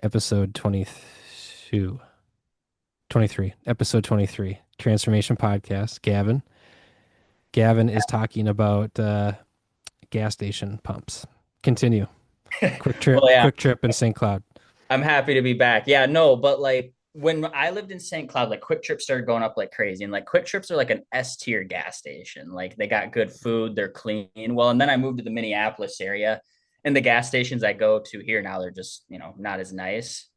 episode 22, 23, episode 23, Transformation Podcast. Gavin is talking about gas station pumps. Continue. Well, yeah, Quick trip in St. Cloud. I'm happy to be back. Yeah, no, but like when I lived in St. Cloud, like Quick Trips started going up like crazy. And like Quick Trips are like an S tier gas station. Like they got good food, they're clean. Well, and then I moved to the Minneapolis area, and the gas stations I go to here now, they're just, not as nice.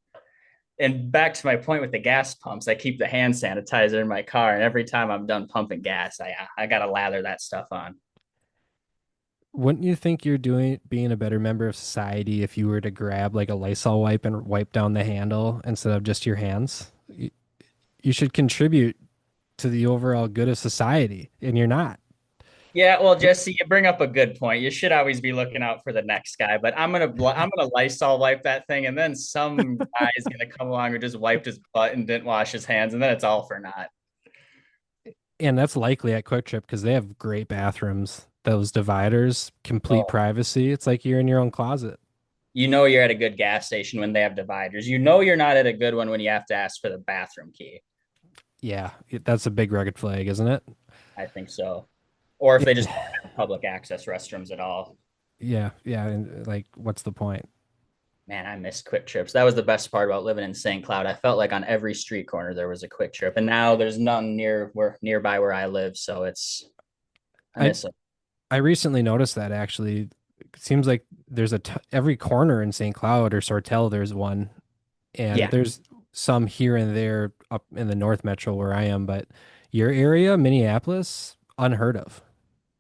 And back to my point with the gas pumps, I keep the hand sanitizer in my car, and every time I'm done pumping gas, I gotta lather that stuff on. Wouldn't you think you're being a better member of society if you were to grab like a Lysol wipe and wipe down the handle instead of just your hands? You should contribute to the overall good of society, and you're not. Yeah, well, Jesse, you bring up a good point. You should always be looking out for the next guy, but I'm gonna Lysol wipe that thing, and then some guy is gonna come along who just wiped his butt and didn't wash his hands, and then it's all for naught. And that's likely at Quick Trip because they have great bathrooms. Those dividers, complete Oh, privacy. It's like you're in your own closet. you know you're at a good gas station when they have dividers. You know you're not at a good one when you have to ask for the bathroom key. Yeah, that's a big rugged flag, isn't it? I think so. Or if they just Yeah, don't have public access restrooms at all. yeah. And like, what's the point? Man, I miss Quick Trips. That was the best part about living in St. Cloud. I felt like on every street corner there was a Quick Trip, and now there's none nearby where I live. So I I miss it. I recently noticed that actually. It seems like there's every corner in St. Cloud or Sortel, there's one, and Yeah, there's some here and there up in the North Metro where I am, but your area, Minneapolis, unheard of.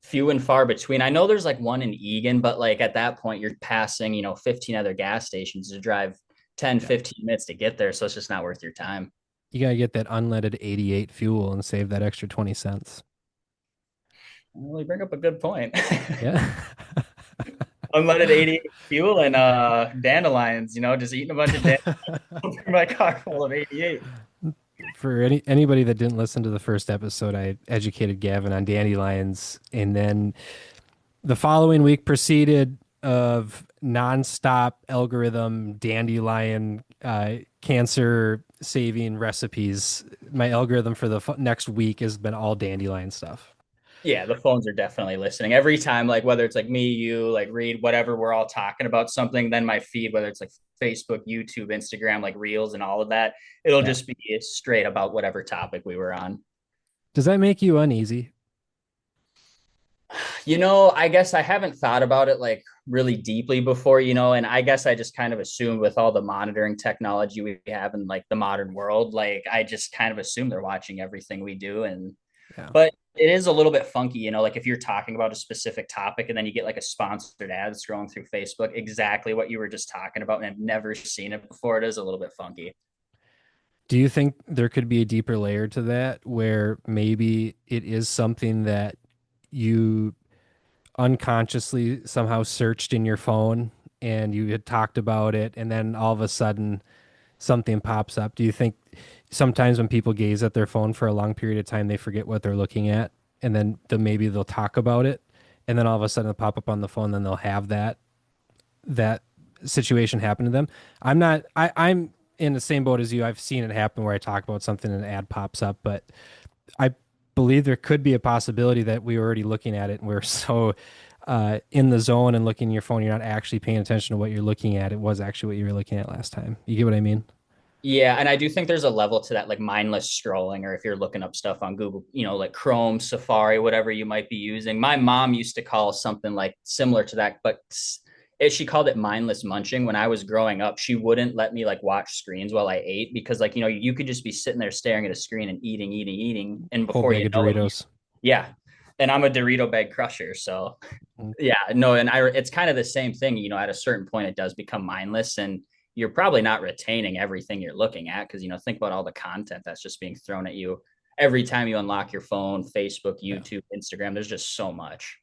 few and far between. I know there's like one in Egan, but like at that point you're passing 15 other gas stations to drive 10, Yeah. 15 minutes to get there. So it's just not worth your time. You gotta get that unleaded 88 fuel and save that extra 20 cents. Well, you bring up a good point. Yeah. Unleaded 88 fuel and dandelions, just eating a bunch of dandelions through my car full of 88. For anybody that didn't listen to the first episode, I educated Gavin on dandelions, and then the following week proceeded of nonstop algorithm dandelion cancer saving recipes. My algorithm for the next week has been all dandelion stuff. Yeah, the phones are definitely listening. Every time, like whether it's like me, you, like Reed, whatever, we're all talking about something, then my feed, whether it's like Facebook, YouTube, Instagram, like Reels and all of that, it'll Yeah. just be straight about whatever topic we were on. Does that make you uneasy? I guess I haven't thought about it like really deeply before, and I guess I just kind of assumed with all the monitoring technology we have in like the modern world, like I just kind of assume they're watching everything we do. Yeah. But it is a little bit funky, like if you're talking about a specific topic and then you get like a sponsored ad scrolling through Facebook, exactly what you were just talking about, and I've never seen it before. It is a little bit funky. Do you think there could be a deeper layer to that where maybe it is something that you unconsciously somehow searched in your phone and you had talked about it and then all of a sudden something pops up? Do you think sometimes when people gaze at their phone for a long period of time, they forget what they're looking at and then maybe they'll talk about it and then all of a sudden it'll pop up on the phone, then they'll have that situation happen to them. I'm in the same boat as you. I've seen it happen where I talk about something and an ad pops up, but I believe there could be a possibility that we were already looking at it and we're so in the zone and looking at your phone, you're not actually paying attention to what you're looking at. It was actually what you were looking at last time. You get what I mean? Yeah, and I do think there's a level to that, like mindless scrolling, or if you're looking up stuff on Google, like Chrome, Safari, whatever you might be using. My mom used to call something like similar to that, but she called it mindless munching. When I was growing up, she wouldn't let me like watch screens while I ate because, like, you could just be sitting there staring at a screen and eating, eating, eating, and Whole before bag you of know it, Doritos. yeah. And I'm a Dorito bag crusher, so yeah, no, and it's kind of the same thing. At a certain point, it does become mindless, and you're probably not retaining everything you're looking at because think about all the content that's just being thrown at you every time you unlock your phone, Facebook, Yeah. YouTube, Instagram. There's just so much.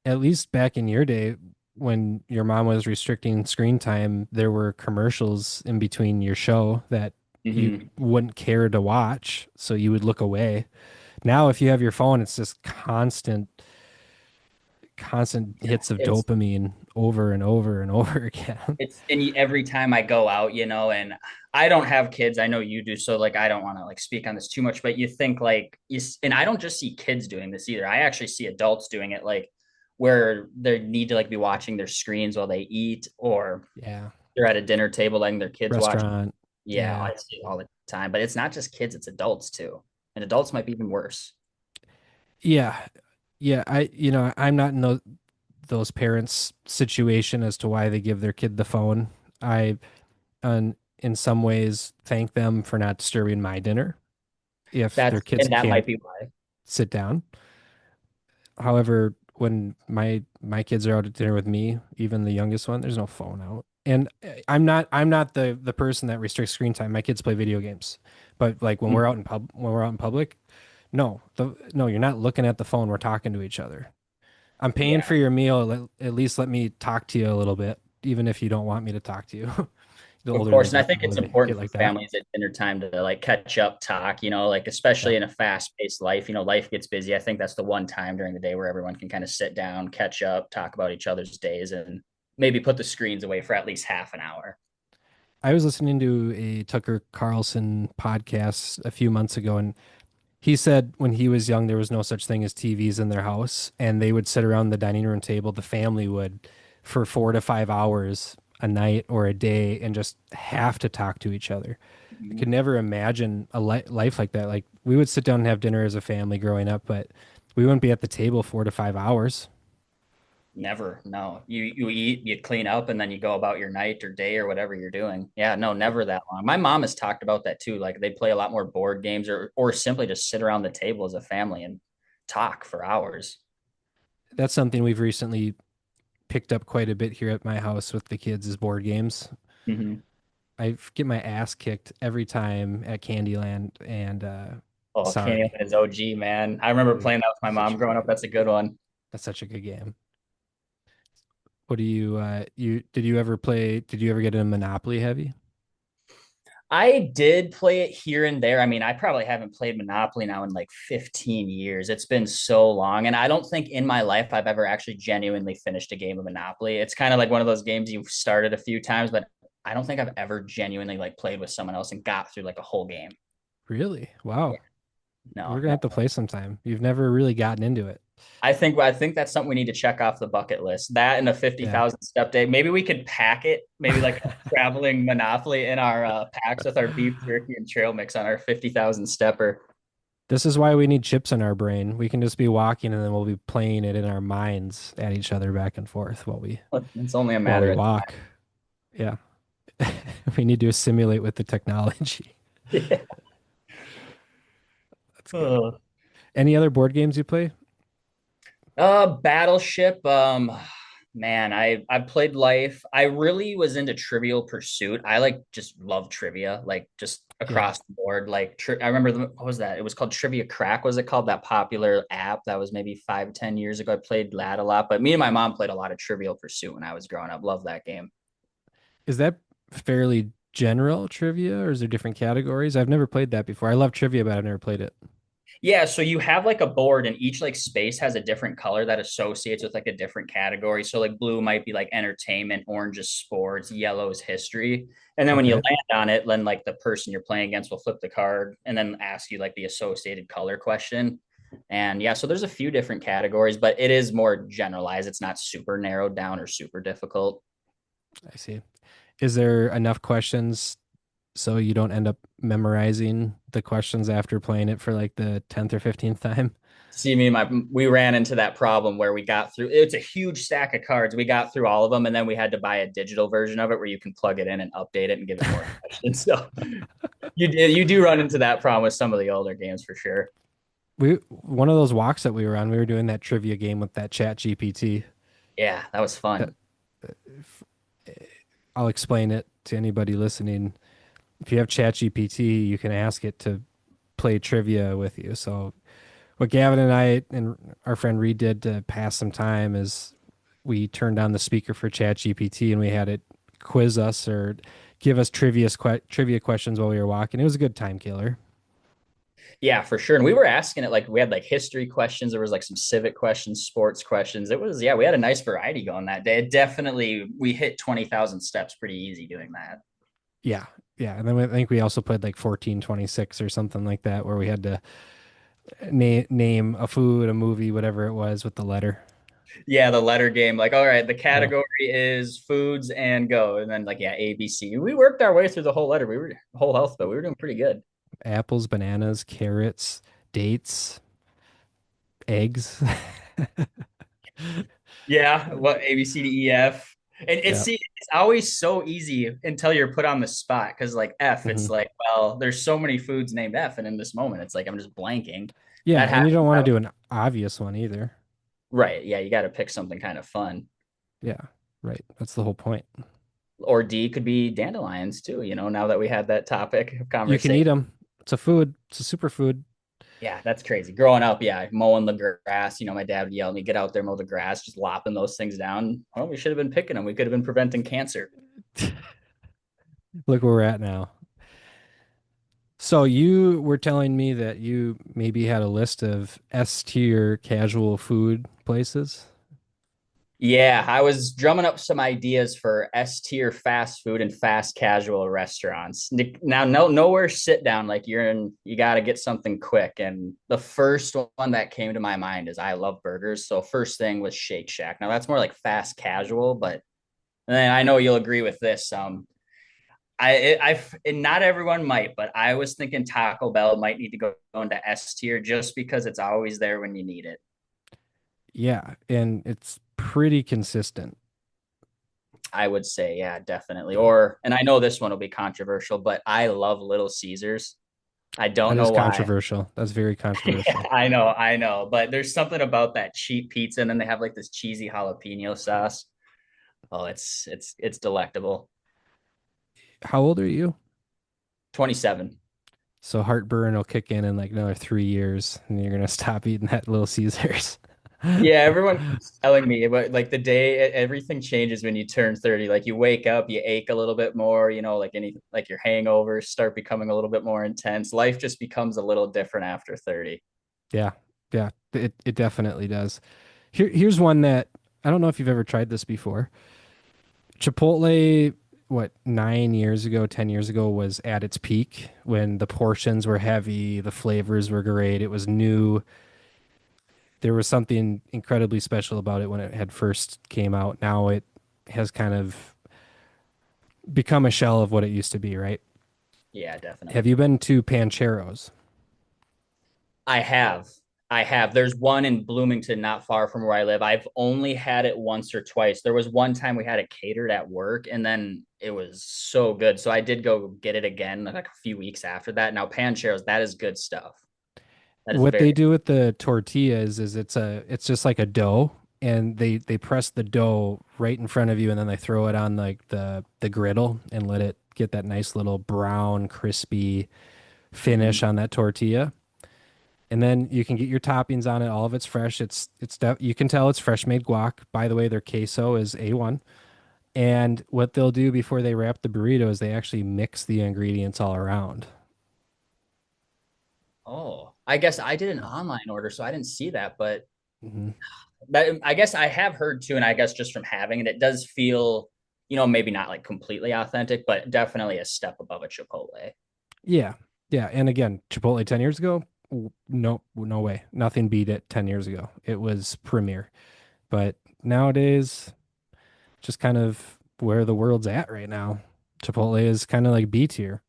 At least back in your day, when your mom was restricting screen time, there were commercials in between your show that you Mm-hmm. wouldn't care to watch, so you would look away. Now, if you have your phone, it's just constant constant hits of It's dopamine over and over and over again. every time I go out, and I don't have kids. I know you do, so like I don't want to like speak on this too much, but you think like and I don't just see kids doing this either. I actually see adults doing it, like where they need to like be watching their screens while they eat, or Yeah. they're at a dinner table letting their kids watch. Restaurant. Yeah, Yeah. I see it all the time. But it's not just kids; it's adults too, and adults might be even worse. Yeah. Yeah. I'm not in those parents' situation as to why they give their kid the phone. I, in some ways, thank them for not disturbing my dinner if their kids That can't might be why. sit down. However, when my kids are out at dinner with me, even the youngest one, there's no phone out. And I'm not the person that restricts screen time. My kids play video games. But like when we're out in public, no, you're not looking at the phone. We're talking to each other. I'm paying Yeah. for your meal. At least let me talk to you a little bit, even if you don't want me to talk to you. The Of older they course, and I get, the think more it's they get important for like that. families at dinner time to like catch up, talk, like Yeah. especially in a fast-paced life, life gets busy. I think that's the one time during the day where everyone can kind of sit down, catch up, talk about each other's days, and maybe put the screens away for at least half an hour. I was listening to a Tucker Carlson podcast a few months ago, and he said when he was young, there was no such thing as TVs in their house, and they would sit around the dining room table, the family would, for 4 to 5 hours a night or a day, and just have to talk to each other. I could Mhm. never imagine a life like that. Like we would sit down and have dinner as a family growing up, but we wouldn't be at the table 4 to 5 hours. Never. No. You eat, you clean up, and then you go about your night or day or whatever you're doing. Yeah, no, never that long. My mom has talked about that too. Like they play a lot more board games or simply just sit around the table as a family and talk for hours. That's something we've recently picked up quite a bit here at my house with the kids is board games. Mm-hmm. I get my ass kicked every time at Candyland, and Oh, sorry, Candyland is OG, man. I remember dude, playing that with my such mom a good growing up. game. That's a good one. That's such a good game. What do you did you ever play? Did you ever get in Monopoly heavy? I did play it here and there. I mean, I probably haven't played Monopoly now in like 15 years. It's been so long. And I don't think in my life I've ever actually genuinely finished a game of Monopoly. It's kind of like one of those games you've started a few times, but I don't think I've ever genuinely like played with someone else and got through like a whole game. Really? Yeah, Wow. no, We're gonna no. have to play sometime. You've never really gotten into it. I think that's something we need to check off the bucket list. That and a Yeah. 50,000 step day. Maybe we could pack it, maybe like a traveling Monopoly in our packs with our beef jerky and trail mix on our 50,000 stepper. This is why we need chips in our brain. We can just be walking and then we'll be playing it in our minds at each other back and forth It's only a while we matter of walk. Yeah. We need to assimilate with the technology. time. That's good. Oh. Any other board games you play? Battleship. Man, I played Life. I really was into Trivial Pursuit. I like just love trivia, like just Yeah. across the board. Like I remember what was that? It was called Trivia Crack. Was it called that popular app that was maybe 5, 10 years ago? I played that a lot, but me and my mom played a lot of Trivial Pursuit when I was growing up. Love that game. Is that fairly general trivia or is there different categories? I've never played that before. I love trivia, but I've never played it. Yeah, so you have like a board and each like space has a different color that associates with like a different category. So like blue might be like entertainment, orange is sports, yellow is history. And then when you Okay. land on it, then like the person you're playing against will flip the card and then ask you like the associated color question. And yeah, so there's a few different categories, but it is more generalized. It's not super narrowed down or super difficult. I see. Is there enough questions so you don't end up memorizing the questions after playing it for like the 10th or 15th time? See, me and my we ran into that problem where we got through it's a huge stack of cards. We got through all of them and then we had to buy a digital version of it where you can plug it in and update it and give it more questions. So you do run into that problem with some of the older games for sure. We one of those walks that we were on, we were doing that trivia game with that chat GPT. Yeah, that was That fun. I'll explain it to anybody listening. If you have chat GPT, you can ask it to play trivia with you. So what Gavin and I and our friend Reed did to pass some time is we turned on the speaker for chat GPT and we had it quiz us or give us trivia questions while we were walking. It was a good time killer. Yeah, for sure. And we were asking it like we had like history questions. There was like some civic questions, sports questions. It was, yeah, we had a nice variety going that day. It definitely, we hit 20,000 steps pretty easy doing that. Yeah. Yeah. And then I think we also played like 1426 or something like that, where we had to name a food, a movie, whatever it was with the letter. Yeah, the letter game. Like, all right, the Yeah. category is foods and go. And then like, yeah, ABC. We worked our way through the whole letter. We were whole alphabet. We were doing pretty good. Apples, bananas, carrots, dates, eggs. Yeah, what A B C D E F. And it's Yeah. see, it's always so easy until you're put on the spot because like F, Hmm. it's like, well, there's so many foods named F, and in this moment, it's like I'm just blanking. Yeah. That And you happens. don't want to do an obvious one either. Right. Yeah, you got to pick something kind of fun. Yeah. Right. That's the whole point. Or D could be dandelions too, now that we had that topic of You can conversation. eat them. It's a food. It's a superfood. Yeah, that's crazy. Growing up, yeah, mowing the grass, my dad would yell at me, get out there, mow the grass, just lopping those things down. Well, we should have been picking them. We could have been preventing cancer. Look where we're at now. So you were telling me that you maybe had a list of S tier casual food places. Yeah, I was drumming up some ideas for S tier fast food and fast casual restaurants. Now, nowhere sit down like you got to get something quick. And the first one that came to my mind is I love burgers. So first thing was Shake Shack. Now that's more like fast casual, but and I know you'll agree with this. And not everyone might, but I was thinking Taco Bell might need to go into S tier just because it's always there when you need it. Yeah, and it's pretty consistent. I would say, yeah, definitely. Or, and I know this one will be controversial, but I love Little Caesars. I don't That is know why. controversial. That's very Yeah, controversial. I know, but there's something about that cheap pizza, and then they have like this cheesy jalapeno sauce. Oh, it's delectable. How old are you? 27. So heartburn will kick in like another 3 years, and you're gonna stop eating that Little Caesars. Yeah, everyone keeps telling me, but like the day everything changes when you turn 30. Like you wake up, you ache a little bit more, like your hangovers start becoming a little bit more intense. Life just becomes a little different after 30. Yeah, yeah, it definitely does. Here's one that I don't know if you've ever tried this before. Chipotle, what, 9 years ago, 10 years ago, was at its peak when the portions were heavy, the flavors were great, it was new. There was something incredibly special about it when it had first came out. Now it has kind of become a shell of what it used to be, right? Yeah, Have definitely. you been to Pancheros? I have. I have. There's one in Bloomington, not far from where I live. I've only had it once or twice. There was one time we had it catered at work, and then it was so good. So I did go get it again like a few weeks after that. Now, Pancheros, that is good stuff. That is What very, they do with the tortillas is it's just like a dough, and they press the dough right in front of you, and then they throw it on like the griddle and let it get that nice little brown crispy mhm. finish on that tortilla. And then you can get your toppings on it. All of it's fresh. You can tell it's fresh made guac. By the way, their queso is A1. And what they'll do before they wrap the burrito is they actually mix the ingredients all around. Oh, I guess I did an online order, so I didn't see that. But Hmm. I guess I have heard too, and I guess just from having it, it does feel, maybe not like completely authentic, but definitely a step above a Chipotle. Yeah. Yeah. And again, Chipotle 10 years ago, no, no way. Nothing beat it 10 years ago. It was premier. But nowadays, just kind of where the world's at right now. Chipotle is kind of like B tier.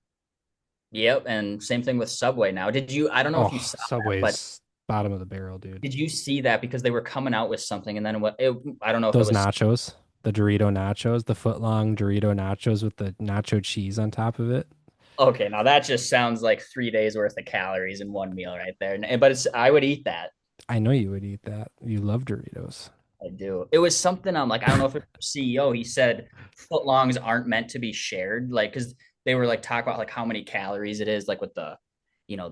Yep, and same thing with Subway now. I don't know if you Oh, saw that, but Subway's bottom of the barrel, dude. did you see that because they were coming out with something and then I don't know if it Those was nachos, the Dorito nachos, the foot long Dorito nachos with the nacho cheese on top of it. okay, now that just sounds like 3 days worth of calories in one meal right there. But I would eat that. I know you would eat that. You love Doritos. I do. It was something like I don't know if it was CEO. He said footlongs aren't meant to be shared, like because they were like talk about like how many calories it is, like with the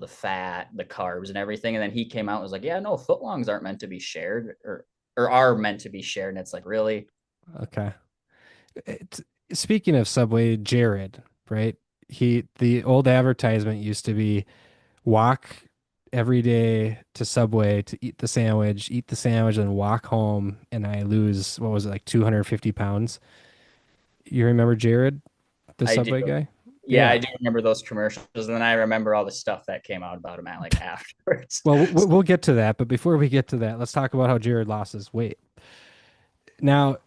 fat, the carbs, and everything. And then he came out and was like, yeah, no, footlongs aren't meant to be shared, or are meant to be shared. And it's like really, Okay. It's, speaking of Subway, Jared, right? The old advertisement used to be walk. every day to Subway to eat the sandwich, and walk home, and I lose, what was it, like 250 pounds. You remember Jared, the I do. Subway guy? Yeah, I Yeah. do remember those commercials, and then I remember all the stuff that came out about him at like afterwards. Well, So, we'll get to that, but before we get to that, let's talk about how Jared lost his weight. Now,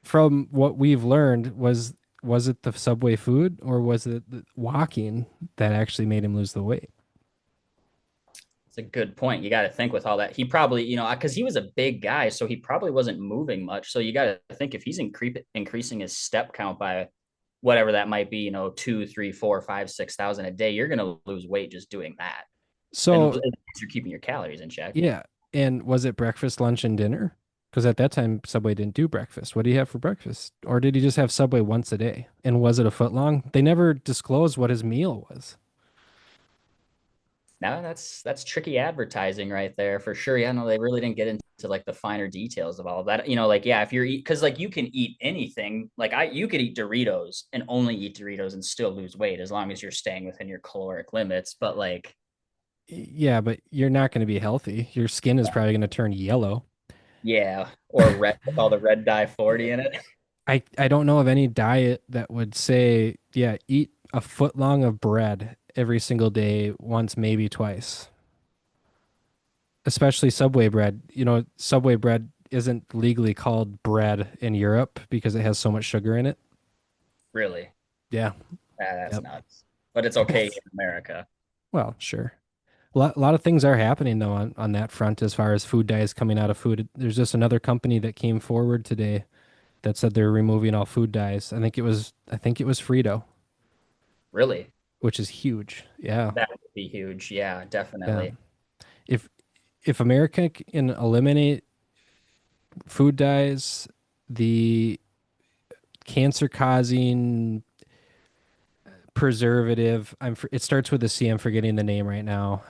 from what we've learned, was it the Subway food, or was it the walking that actually made him lose the weight? it's a good point. You got to think with all that. He probably, because he was a big guy, so he probably wasn't moving much. So you got to think if he's increasing his step count by whatever that might be, 2, 3, 4, 5, 6,000 a day, you're going to lose weight just doing that. And So, you're keeping your calories in check. yeah. And was it breakfast, lunch, and dinner? Because at that time, Subway didn't do breakfast. What did he have for breakfast? Or did he just have Subway once a day? And was it a foot long? They never disclosed what his meal was. Now that's tricky advertising right there for sure. Yeah, no, they really didn't get into like the finer details of all of that. Like yeah, if you're because like you can eat anything. Like you could eat Doritos and only eat Doritos and still lose weight as long as you're staying within your caloric limits. But like Yeah, but you're not going to be healthy. Your skin is probably going to turn yellow. yeah, or red with all the red dye 40 in it. I don't know of any diet that would say, yeah, eat a foot long of bread every single day, once, maybe twice. Especially Subway bread. Subway bread isn't legally called bread in Europe because it has so much sugar in it. Really, Yeah. that's Yep. nuts. But it's okay in America. Well, sure. A lot of things are happening though on that front as far as food dyes coming out of food. There's just another company that came forward today that said they're removing all food dyes. I think it was Frito, Really, which is huge. Yeah. that would be huge. Yeah, Yeah. definitely. If if America can eliminate food dyes, the cancer causing preservative, it starts with a C. I'm forgetting the name right now.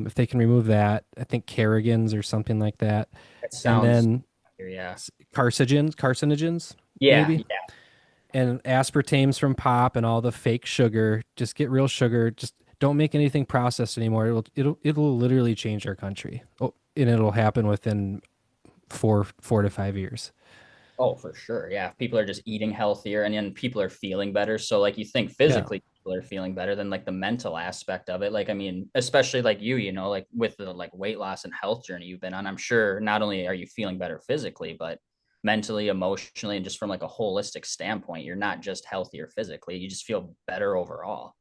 If they can remove that, I think Kerrigan's or something like that, It and sounds then yeah. carcinogens, Yeah, maybe, and aspartames from pop and all the fake sugar. Just get real sugar. Just don't make anything processed anymore. It'll literally change our country. Oh, and it'll happen within 4 to 5 years. oh, for sure. Yeah. If people are just eating healthier and then people are feeling better. So, like, you think Yeah. physically people are feeling better than like the mental aspect of it. Like, I mean, especially like like with the like weight loss and health journey you've been on, I'm sure not only are you feeling better physically, but mentally, emotionally, and just from like a holistic standpoint, you're not just healthier physically, you just feel better overall.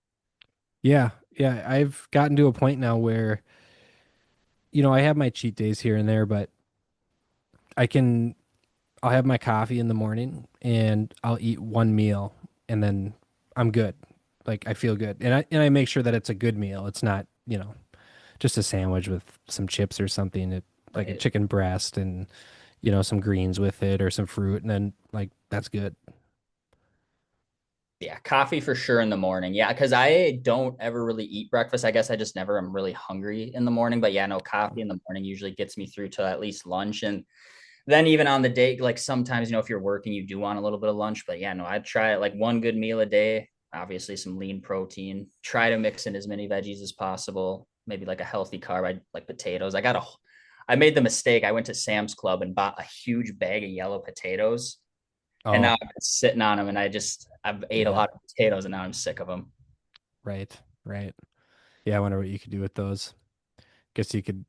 Yeah. Yeah. I've gotten to a point now where, I have my cheat days here and there, but I can I'll have my coffee in the morning and I'll eat one meal, and then I'm good. Like I feel good. And I make sure that it's a good meal. It's not, just a sandwich with some chips or something, like a Right. chicken breast and, some greens with it or some fruit, and then like that's good. Yeah, coffee for sure in the morning. Yeah, because I don't ever really eat breakfast. I guess I just never am really hungry in the morning. But yeah, no, coffee in the morning usually gets me through to at least lunch. And then even on the day, like sometimes, if you're working, you do want a little bit of lunch. But yeah, no, I'd try it like one good meal a day, obviously some lean protein. Try to mix in as many veggies as possible. Maybe like a healthy carb, like potatoes. I made the mistake. I went to Sam's Club and bought a huge bag of yellow potatoes, and now Oh, I've been sitting on them, and I've ate a yeah. lot of potatoes, and now I'm sick of them. Right. Right. Yeah, I wonder what you could do with those. Guess you could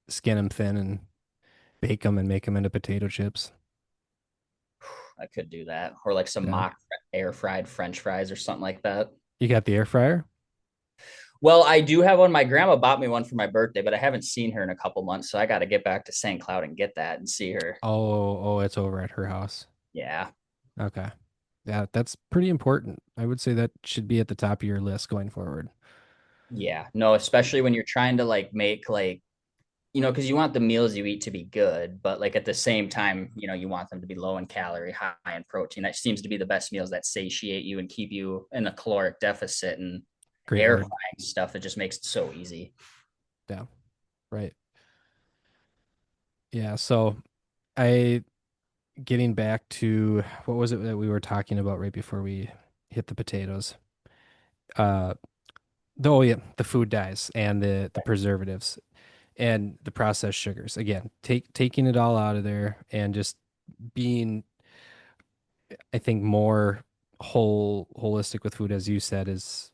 skin them thin and bake them and make them into potato chips. I could do that, or like some Yeah. mock air fried French fries or something like that. You got the air fryer? Well, I do have one. My grandma bought me one for my birthday, but I haven't seen her in a couple months, so I got to get back to St. Cloud and get that and see her. Oh, it's over at her house. Yeah, Okay. Yeah, that's pretty important. I would say that should be at the top of your list going forward. yeah, no, especially when you're trying to like make like because you want the meals you eat to be good, but like at the same time, you want them to be low in calorie, high in protein. That seems to be the best meals that satiate you and keep you in a caloric deficit. And Great air word. frying stuff, it just makes it so easy. Yeah, right. Yeah, so I getting back to what was it that we were talking about right before we hit the potatoes? Uh, oh yeah, the food dyes and the preservatives. and the processed sugars. Again, taking it all out of there and just being, I think, more holistic with food, as you said, is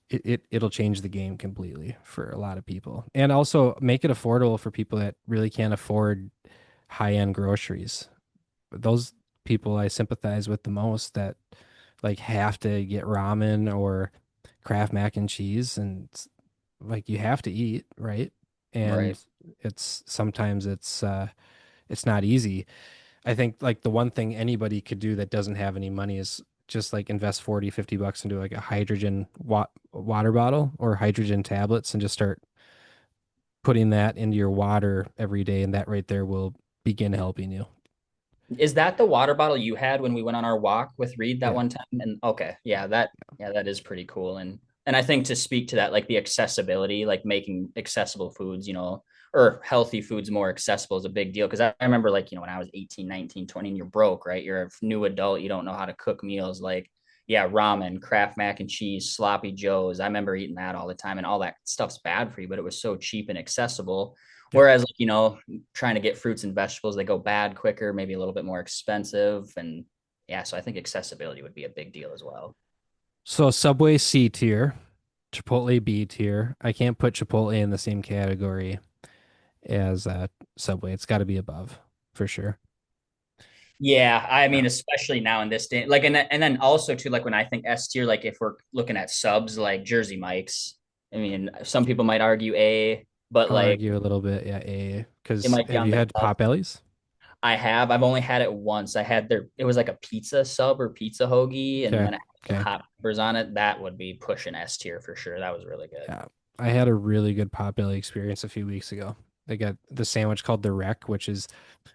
it'll change the game completely for a lot of people. And also make it affordable for people that really can't afford high-end groceries. Those people I sympathize with the most that like have to get ramen or Kraft mac and cheese, and like you have to eat, right? Right. And sometimes it's not easy. I think like the one thing anybody could do that doesn't have any money is just like invest 40, 50 bucks into like a hydrogen water bottle or hydrogen tablets and just start putting that into your water every day, and that right there will begin helping you. Is that the water bottle you had when we went on our walk with Reed that Yeah. one time? And okay, yeah, that is pretty cool. And I think to speak to that, like the accessibility, like making accessible foods, or healthy foods more accessible is a big deal. Cause I remember like, when I was 18, 19, 20, and you're broke, right? You're a new adult, you don't know how to cook meals like, yeah, ramen, Kraft mac and cheese, sloppy joes. I remember eating that all the time, and all that stuff's bad for you, but it was so cheap and accessible. Yep. Whereas, like, trying to get fruits and vegetables, they go bad quicker, maybe a little bit more expensive. And yeah, so I think accessibility would be a big deal as well. So Subway C tier, Chipotle B tier. I can't put Chipotle in the same category as Subway. It's got to be above for sure. Yeah, I Uh, mean, especially now in this day, like, and then also too, like when I think S tier, like if we're looking at subs, like Jersey Mike's. I mean, some people might argue A, but I'll like argue a little bit, yeah, A. it Because might be have on you the had cusp. Potbellies? I have. I've only had it once. I had it was like a pizza sub or pizza hoagie, and Okay, then it had some okay, hot peppers on it. That would be pushing S tier for sure. That was really good. yeah. I had a really good Potbelly experience a few weeks ago. They got the sandwich called the Wreck, which is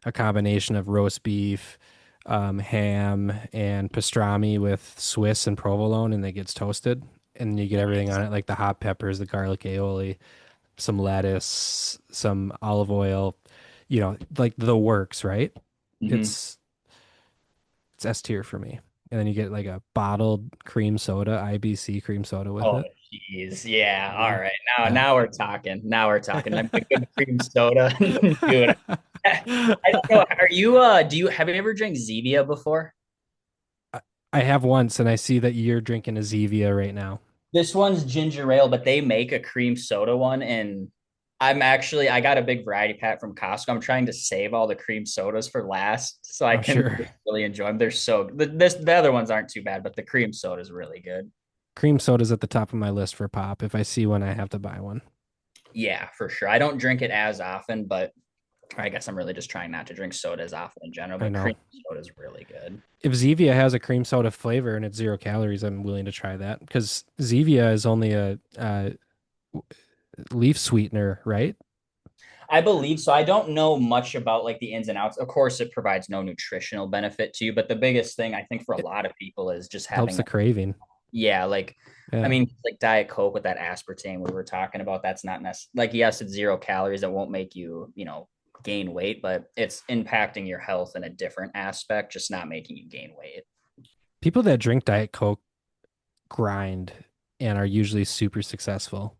a combination of roast beef, ham, and pastrami with Swiss and provolone, and it gets toasted. And you get everything on Nice. it, like the hot peppers, the garlic aioli, some lettuce, some olive oil, like the works, right? Hmm. It's it's S tier for me. And then you get like a bottled cream soda, IBC cream soda with Oh, it. jeez. Yeah. All Mhm. right. Now, Yeah. now we're talking. Now we're talking. I'm a good cream soda, dude. I don't know. Are you? Do you have you ever drank Zevia before? I I have once, and I see that you're drinking a Zevia right now. This one's ginger ale, but they make a cream soda one, and I got a big variety pack from Costco. I'm trying to save all the cream sodas for last, so I Oh, can sure. really enjoy them. They're the other ones aren't too bad, but the cream soda is really good. Cream soda's at the top of my list for pop. If I see one, I have to buy one. Yeah, for sure. I don't drink it as often, but I guess I'm really just trying not to drink soda as often in general. I But cream know. soda is really good. If Zevia has a cream soda flavor and it's 0 calories, I'm willing to try that because Zevia is only a leaf sweetener, right? I believe so. I don't know much about like the ins and outs. Of course, it provides no nutritional benefit to you, but the biggest thing I think for a It lot of people is just helps having, the craving. yeah, like I Yeah. mean, like Diet Coke with that aspartame we were talking about. That's not necessary. Like, yes, it's 0 calories. It won't make you, gain weight, but it's impacting your health in a different aspect, just not making you gain weight. People that drink Diet Coke grind and are usually super successful.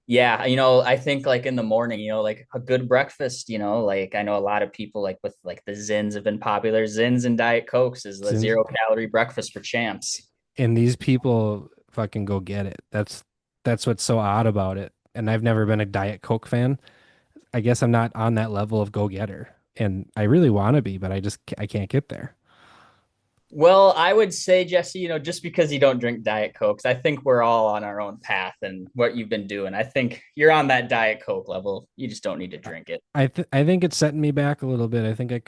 Yeah, I think like in the morning, like a good breakfast, like I know a lot of people like with like the Zins have been popular. Zins and Diet Cokes is the Since 0 calorie breakfast for champs. and these people fucking go get it. That's what's so odd about it. And I've never been a Diet Coke fan. I guess I'm not on that level of go-getter. And I really want to be, but I can't get there. Well, I would say, Jesse, just because you don't drink Diet Cokes, I think we're all on our own path and what you've been doing. I think you're on that Diet Coke level. You just don't need to drink it. I think it's setting me back a little bit. I think I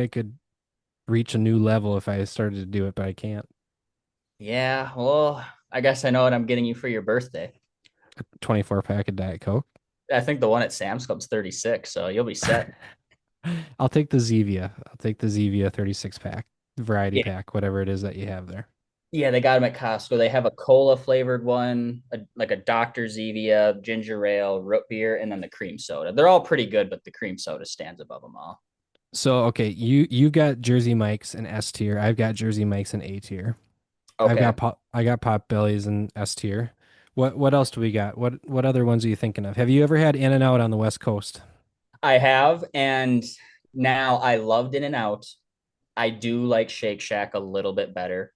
could reach a new level if I started to do it, but I can't. Yeah, well, I guess I know what I'm getting you for your birthday. 24 pack of Diet Coke. I think the one at Sam's Club's 36, so you'll be set. I'll take the Zevia. I'll take the Zevia 36 pack, variety Yeah. pack, whatever it is that you have there. Yeah, they got them at Costco. They have a cola flavored one, like a Dr. Zevia, ginger ale, root beer, and then the cream soda. They're all pretty good, but the cream soda stands above them all. So, okay, you've got Jersey Mike's in S tier. I've got Jersey Mike's in A tier. Okay. I got Pot Bellies in S tier. What else do we got? What other ones are you thinking of? Have you ever had In and Out on the West Coast? I have, and now I loved In and Out. I do like Shake Shack a little bit better.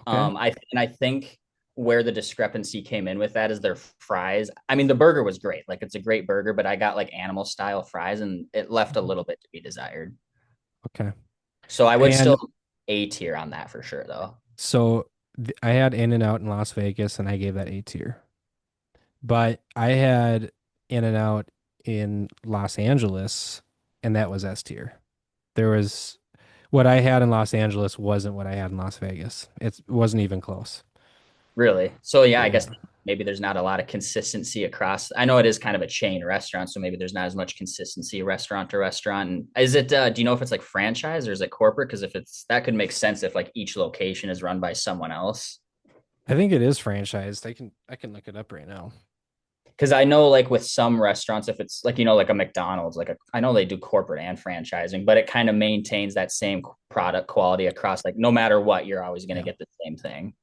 Okay. I think where the discrepancy came in with that is their fries. I mean, the burger was great. Like it's a great burger, but I got like animal style fries and it left a little bit to be desired. Okay. So I would And still A tier on that for sure though. so I had In and Out in Las Vegas and I gave that A tier. But I had In and Out in Los Angeles and that was S tier. There was what I had in Los Angeles wasn't what I had in Las Vegas. It wasn't even close. Really. So yeah, I guess Yeah. maybe there's not a lot of consistency across. I know it is kind of a chain restaurant, so maybe there's not as much consistency restaurant to restaurant. And is it do you know if it's like franchise or is it corporate? Because if it's that could make sense if like each location is run by someone else. I think it is franchised. I can look it up right now. Because I know like with some restaurants, if it's like like a McDonald's, I know they do corporate and franchising, but it kind of maintains that same product quality across like no matter what, you're always going to Yeah. get the same thing.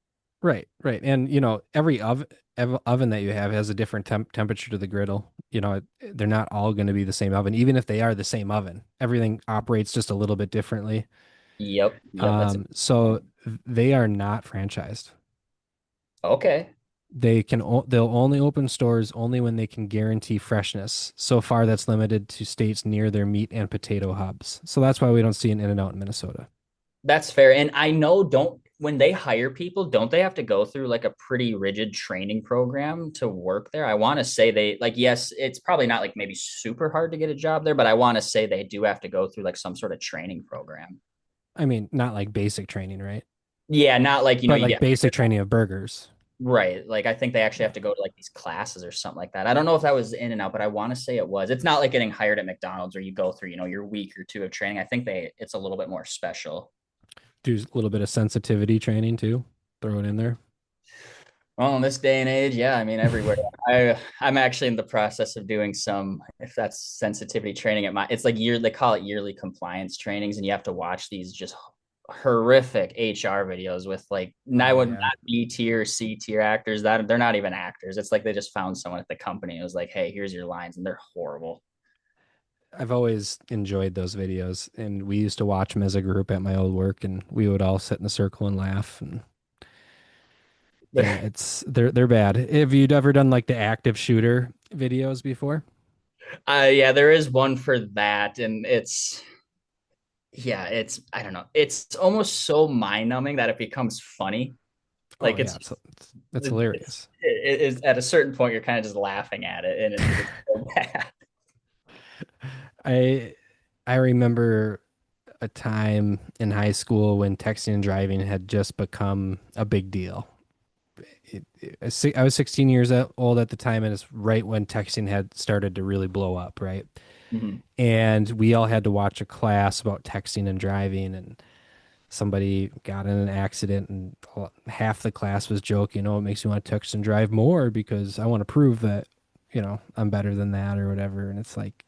Right, right. And every oven that you have has a different temperature to the griddle. They're not all going to be the same oven, even if they are the same oven. Everything operates just a little bit differently. Yep, that's So they are not franchised. okay. They'll only open stores only when they can guarantee freshness. So far, that's limited to states near their meat and potato hubs. So that's why we don't see an In-N-Out in Minnesota. That's fair. And I know don't when they hire people, don't they have to go through like a pretty rigid training program to work there? I want to say they like yes, it's probably not like maybe super hard to get a job there, but I want to say they do have to go through like some sort of training program. I mean, not like basic training, right? Yeah, not like But you like get basic training of burgers. right. Like I think they actually Yeah. have to go to like these classes or something like that. I don't know if that was in and out, but I want to say it was. It's not like getting hired at McDonald's where you go through, your week or two of training. I think it's a little bit more special. Do a little bit of sensitivity training too. Throw it in there. Well, in this day and age, yeah, I mean everywhere. I'm actually in the process of doing some, if that's sensitivity training at it's like they call it yearly compliance trainings, and you have to watch these just horrific HR videos with like Oh not yeah. B tier, C tier actors that they're not even actors. It's like they just found someone at the company. It was like, hey, here's your lines, and they're horrible. I've always enjoyed those videos, and we used to watch them as a group at my old work, and we would all sit in a circle and laugh. And yeah, they're bad. Have you ever done like the active shooter videos before? Yeah, there is one for that, and it's I don't know, it's almost so mind numbing that it becomes funny. Oh Like yeah, it's hilarious. it is at a certain point you're kind of just laughing at it, and it's so bad. I I remember a time in high school when texting and driving had just become a big deal. I was 16 years old at the time, and it's right when texting had started to really blow up, right? Mhm. And we all had to watch a class about texting and driving, and somebody got in an accident, and half the class was joking, "Oh, it makes me want to text and drive more because I want to prove that, I'm better than that or whatever." And it's like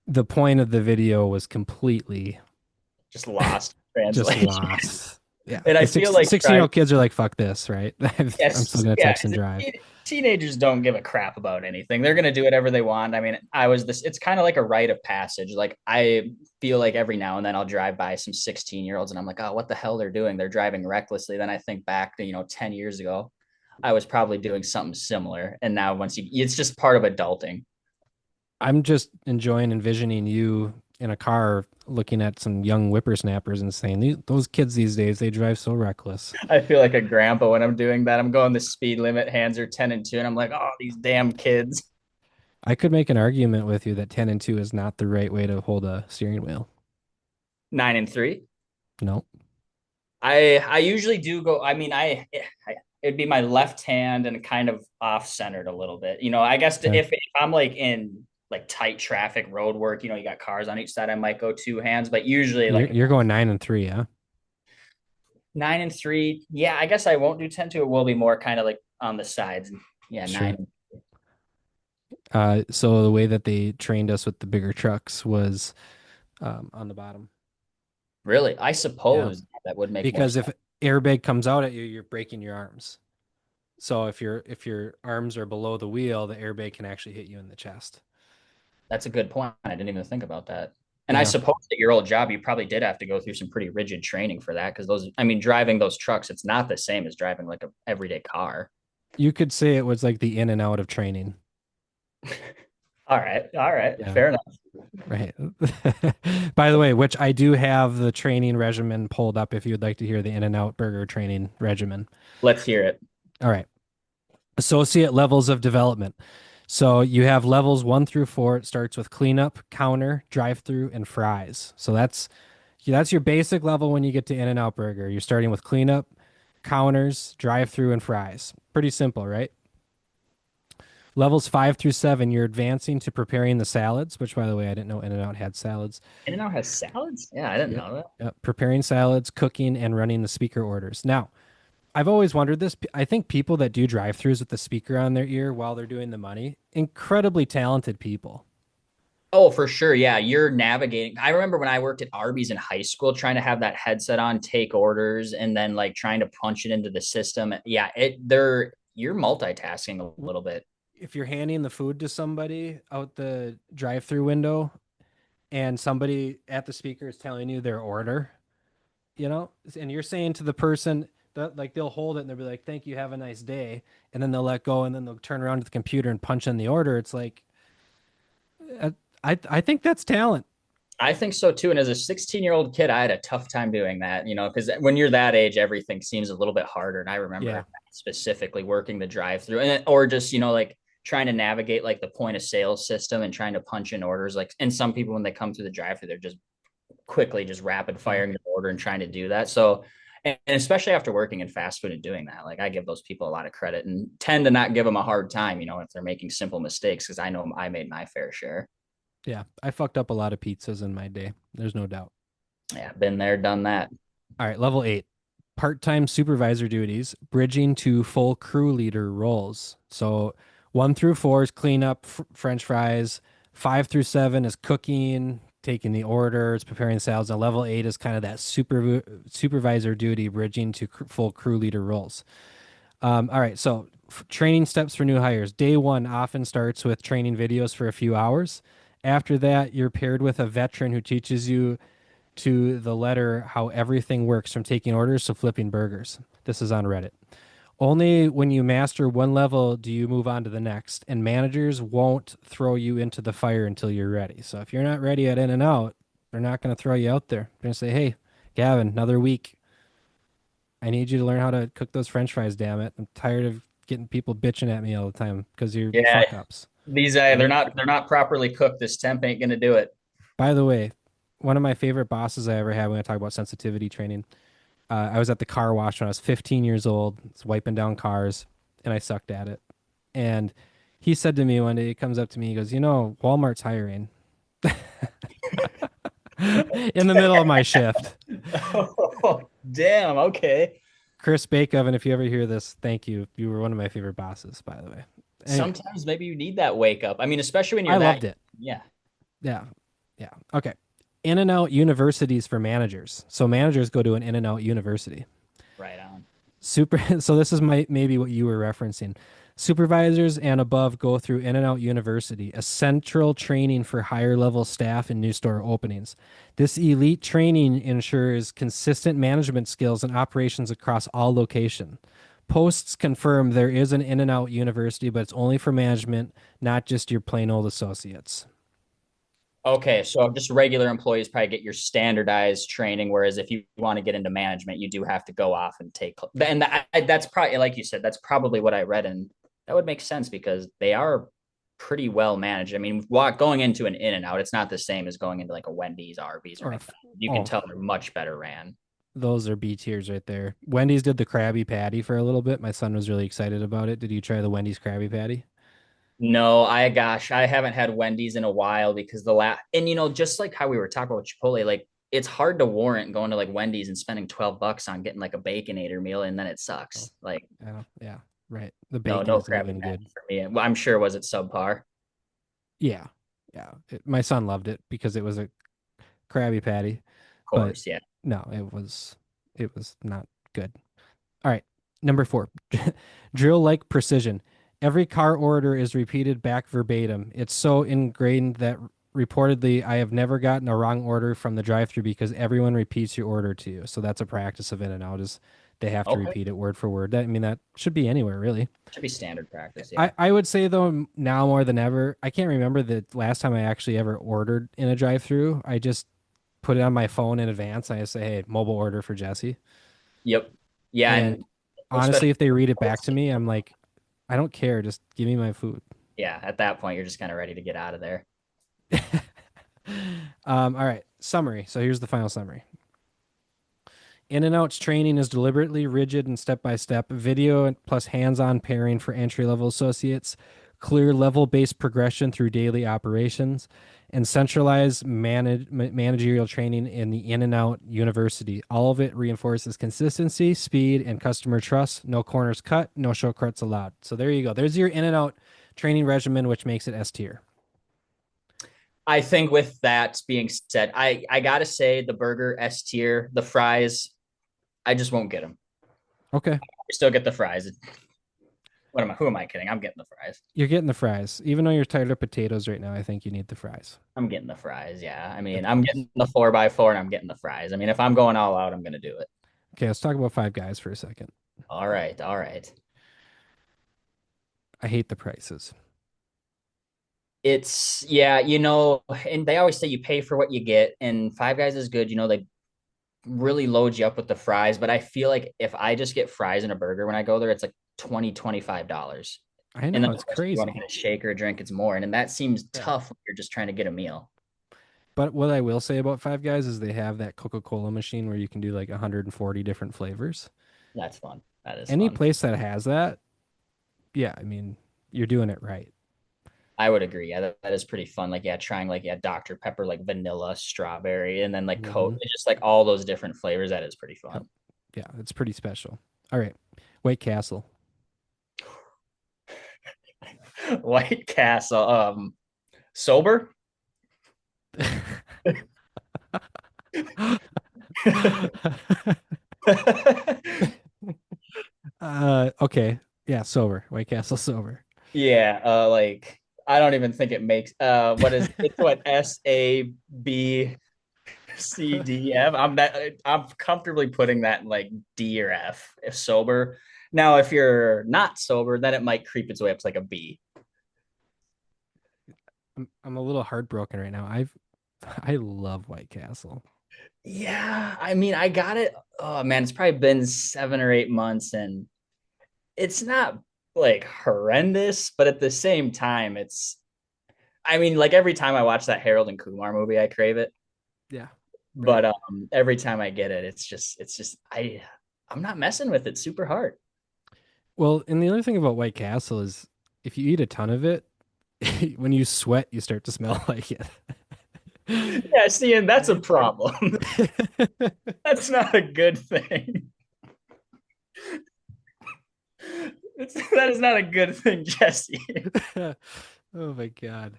the point of the video was completely Just lost just translation. lost. Yeah, And I the feel like 16-year-old kids are like, "Fuck this," right? I'm still yes, gonna yeah, text and drive. teenagers don't give a crap about anything. They're gonna do whatever they want. I mean, it's kind of like a rite of passage. Like I feel like every now and then I'll drive by some 16-year-olds and I'm like, oh, what the hell they're doing? They're driving recklessly. Then I think back to, 10 years ago, I was probably doing something similar. And now it's just part of adulting. I'm just enjoying envisioning you in a car looking at some young whippersnappers and saying, Those kids these days, they drive so reckless." I feel like a grandpa when I'm doing that. I'm going the speed limit, hands are 10 and 2, and I'm like, oh, these damn kids. I could make an argument with you that 10 and 2 is not the right way to hold a steering wheel. 9 and 3. No. I usually do go. I mean, it'd be my left hand and kind of off centered a little bit. I guess Okay. if I'm like in like tight traffic road work, you got cars on each side, I might go two hands. But usually You're like you're going 9 and 3, yeah? 9 and 3. Yeah, I guess I won't do 10 to. It will be more kind of like on the sides. Yeah, Sure. 9. So the way that they trained us with the bigger trucks was on the bottom. Really, I Yeah. suppose that would make more Because sense. if airbag comes out at you, you're breaking your arms. So if your arms are below the wheel, the airbag can actually hit you in the chest. That's a good point. I didn't even think about that. And I Yeah. suppose at your old job, you probably did have to go through some pretty rigid training for that because those, I mean, driving those trucks, it's not the same as driving like a everyday car. You could say it was like the in and out of training. All right, Yeah. fair enough. Right. By the way, which I do have the training regimen pulled up if you'd like to hear the In-N-Out Burger training regimen. Let's hear it. All right. Associate levels of development. So you have levels 1 through 4. It starts with cleanup, counter, drive-through, and fries. So that's your basic level when you get to In-N-Out Burger. You're starting with cleanup, counters, drive-through, and fries. Pretty simple, right? Levels 5 through 7, you're advancing to preparing the salads, which by the way, I didn't know In-N-Out had salads. In-N-Out has salads? Yeah, I didn't Yep. know that. Yep. Preparing salads, cooking, and running the speaker orders. Now, I've always wondered this. I think people that do drive-throughs with the speaker on their ear while they're doing the money, incredibly talented people. Oh, for sure. Yeah, you're navigating. I remember when I worked at Arby's in high school, trying to have that headset on, take orders, and then like trying to punch it into the system. Yeah, you're multitasking a little bit. If you're handing the food to somebody out the drive-through window and somebody at the speaker is telling you their order, and you're saying to the person that like they'll hold it and they'll be like, "Thank you, have a nice day," and then they'll let go and then they'll turn around to the computer and punch in the order. It's like, uh, I think that's talent. I think so too. And as a 16-year-old kid, I had a tough time doing that, because when you're that age, everything seems a little bit harder. And I Yeah. remember specifically working the drive through and or just, like trying to navigate like the point of sale system and trying to punch in orders. Like, and some people, when they come through the drive through, they're just quickly just rapid Yeah. firing the order and trying to do that. So, and especially after working in fast food and doing that, like I give those people a lot of credit and tend to not give them a hard time, if they're making simple mistakes, because I know I made my fair share. Yeah. I fucked up a lot of pizzas in my day. There's no doubt. Yeah, been there, done that. All right, level 8. Part-time supervisor duties, bridging to full crew leader roles. So 1 through 4 is cleanup, French fries. 5 through 7 is cooking, taking the orders, preparing salads. And level 8 is kind of that supervisor duty, bridging to full crew leader roles. All right, so training steps for new hires. Day 1 often starts with training videos for a few hours. After that, you're paired with a veteran who teaches you to the letter how everything works from taking orders to flipping burgers. This is on Reddit. Only when you master one level do you move on to the next, and managers won't throw you into the fire until you're ready. So if you're not ready at In-N-Out, they're not going to throw you out there. They're going to say, "Hey, Gavin, another week. I need you to learn how to cook those French fries. Damn it! I'm tired of getting people bitching at me all the time because you're Yeah, fuck ups." these Right? they're not properly cooked. This temp ain't gonna do it. By the way, one of my favorite bosses I ever had when I talk about sensitivity training. I was at the car wash when I was 15 years old, was wiping down cars, and I sucked at it. And he said to me one day, he comes up to me, he goes, Walmart's hiring in the middle of my shift. Oh, damn. Okay. Chris Bakeoven, if you ever hear this, thank you. You were one of my favorite bosses, by the way. Anyway, Sometimes maybe you need that wake up. I mean, especially when I you're that. loved it. Yeah. Yeah. Yeah. Okay. In-N-Out universities for managers. So managers go to an In-N-Out university. Right on. So this is maybe what you were referencing. Supervisors and above go through In-N-Out University, a central training for higher level staff and new store openings. This elite training ensures consistent management skills and operations across all locations. Posts confirm there is an In-N-Out University, but it's only for management, not just your plain old associates. Okay, so just regular employees probably get your standardized training, whereas if you want to get into management, you do have to go off and take. And that's probably, like you said, that's probably what I read, and that would make sense because they are pretty well managed. I mean, going into an In and Out, it's not the same as going into like a Wendy's, Arby's, or Or, McDonald's. You can oh, tell they're much better ran. those are B tiers right there. Wendy's did the Krabby Patty for a little bit. My son was really excited about it. Did you try the Wendy's Krabby Patty? No, I haven't had Wendy's in a while because and just like how we were talking about Chipotle, like it's hard to warrant going to like Wendy's and spending $12 on getting like a Baconator meal and then it Oh, sucks. Like yeah, yeah, right. The no, bacon no isn't Krabby even good. Patty for me. Well, I'm sure was it subpar? Yeah, yeah. My son loved it because it was a Krabby Patty, Of but course, yeah. no, it was not good. All right. Number four, drill like precision. Every car order is repeated back verbatim. It's so ingrained that reportedly I have never gotten a wrong order from the drive-through because everyone repeats your order to you. So that's a practice of In-N-Out is they have to Okay. repeat it word for word. I mean, that should be anywhere, really. Should be standard practice. I, Yeah. I would say though now more than ever, I can't remember the last time I actually ever ordered in a drive-through. I just put it on my phone in advance. I just say, "Hey, mobile order for Jesse." Yep. Yeah. And And honestly, especially, if they read it back to me, I'm like, I don't care. Just give me my food. yeah, at that point, you're just kind of ready to get out of there. All right. Summary. So here's the final summary. In and Out's training is deliberately rigid and step by step. Video plus hands on pairing for entry level associates, clear level based progression through daily operations, and centralized managerial training in the In and Out University. All of it reinforces consistency, speed, and customer trust. No corners cut, no shortcuts allowed. So there you go. There's your In and Out training regimen, which makes it S tier. I think with that being said, I gotta say the burger S tier, the fries, I just won't get them. Okay. I still get the fries. What am I? Who am I kidding? I'm getting the fries. You're getting the fries. Even though you're tired of potatoes right now, I think you need the fries. I'm getting the fries. Yeah. I Yep. mean, I'm getting the 4x4 and I'm getting the fries. I mean, if I'm going all out, I'm gonna do it. Okay, let's talk about Five Guys for a second. All right. All right. I hate the prices. It's yeah, and they always say you pay for what you get, and Five Guys is good. They really load you up with the fries, but I feel like if I just get fries and a burger when I go there, it's like 25 dollars. I And know, then it's of course, if you want to crazy. get a shake or a drink, it's more. And that seems Yeah. tough when you're just trying to get a meal. But what I will say about Five Guys is they have that Coca-Cola machine where you can do like 140 different flavors. That's fun. That is Any fun. place that has that, yeah, I mean, you're doing it right. I would agree. Yeah, that is pretty fun. Like, yeah, trying like Dr. Pepper, like vanilla, strawberry, and then like Coke, Hmm. just like all those different flavors. That is pretty Yep. fun. Yeah, it's pretty special. All right. White Castle. White Castle, sober. Okay. Yeah, sober. White Castle sober. Yeah, like I don't even think it makes what is it's what SABCDF. I'm comfortably putting that in like D or F if sober. Now, if you're not sober, then it might creep its way up to like a B. I'm a little heartbroken right now. I love White Castle. Yeah, I mean, I got it. Oh man, it's probably been 7 or 8 months, and it's not like horrendous, but at the same time, I mean, like every time I watch that Harold and Kumar movie, I crave it. Yeah. Right. But every time I get it, it's just I'm not messing with it super hard. Well, and the other thing about White Castle is if you eat a ton of it, when you sweat, you start to smell like it. Yeah, see, and that's a problem. That's not a good thing. That is not a good thing, Jesse. Oh my God.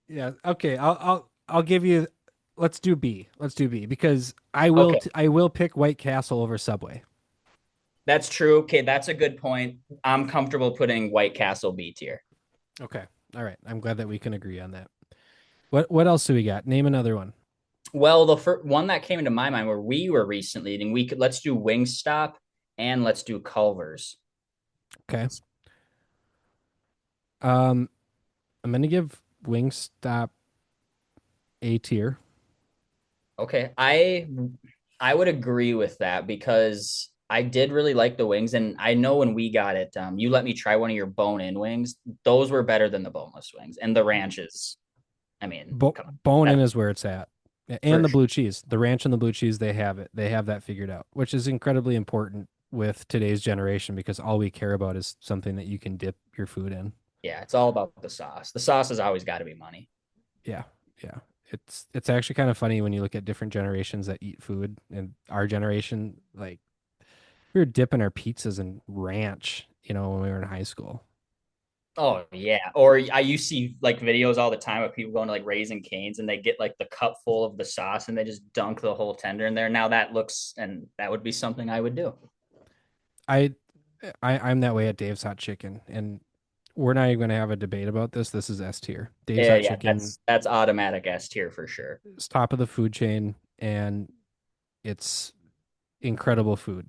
Yeah. Okay. I'll give you. Let's do B. Let's do B because Okay, I will pick White Castle over Subway. that's true. Okay, that's a good point. I'm comfortable putting White Castle B tier. Okay. All right. I'm glad that we can agree on that. What else do we got? Name another one. Well, the first one that came into my mind where we were recently eating, let's do Wingstop and let's do Culver's. Okay. Um, I'm gonna give Wingstop A tier. Okay, I would agree with that because I did really like the wings, and I know when we got it, you let me try one of your bone-in wings. Those were better than the boneless wings, and the ranches. I mean, come on, Bone in that's is where it's at. And for the blue cheese, the ranch and the blue cheese, they have it. They have that figured out, which is incredibly important with today's generation because all we care about is something that you can dip your food in. yeah, it's all about the sauce. The sauce has always got to be money. Yeah, yeah. It's actually kind of funny when you look at different generations that eat food. And our generation, like we were dipping our pizzas in ranch, when we were in high school. Oh yeah, or you see like videos all the time of people going to like Raising Cane's and they get like the cup full of the sauce and they just dunk the whole tender in there. Now that looks and that would be something I would do. I, I'm that way at Dave's Hot Chicken, and we're not even going to have a debate about this. This is S tier. Dave's Yeah, Hot yeah, Chicken that's automatic S tier for sure. is top of the food chain, and it's incredible food.